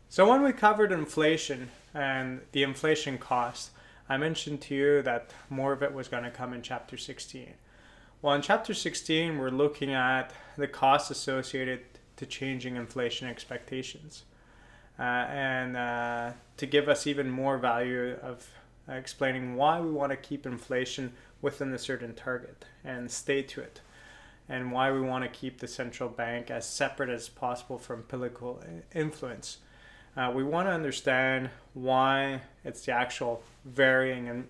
So when we covered inflation and the inflation cost, I mentioned to you that more of it was going to come in chapter 16. Well, in chapter 16, we're looking at the costs associated to changing inflation expectations. And to give us even more value of explaining why we want to keep inflation within a certain target and stay to it, and why we want to keep the central bank as separate as possible from political influence. We want to understand why it's the actual varying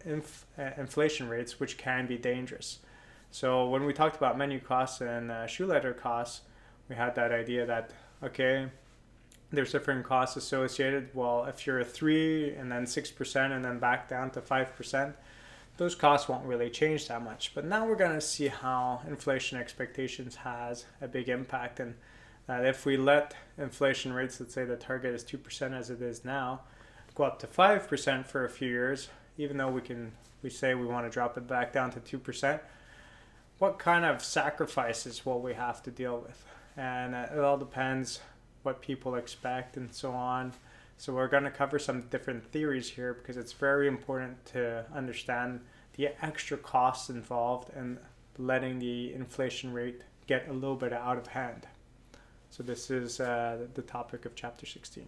inflation rates which can be dangerous. So when we talked about menu costs and shoe leather costs, we had that idea that, okay, there's different costs associated. Well, if you're a 3 and then 6% and then back down to 5%, those costs won't really change that much. But now we're going to see how inflation expectations has a big impact, and that if we let inflation rates, let's say the target is 2% as it is now, go up to 5% for a few years, even though we say we want to drop it back down to 2%, what kind of sacrifices will we have to deal with? And it all depends what people expect and so on. So we're going to cover some different theories here because it's very important to understand the extra costs involved in letting the inflation rate get a little bit out of hand. So this is the topic of chapter 16.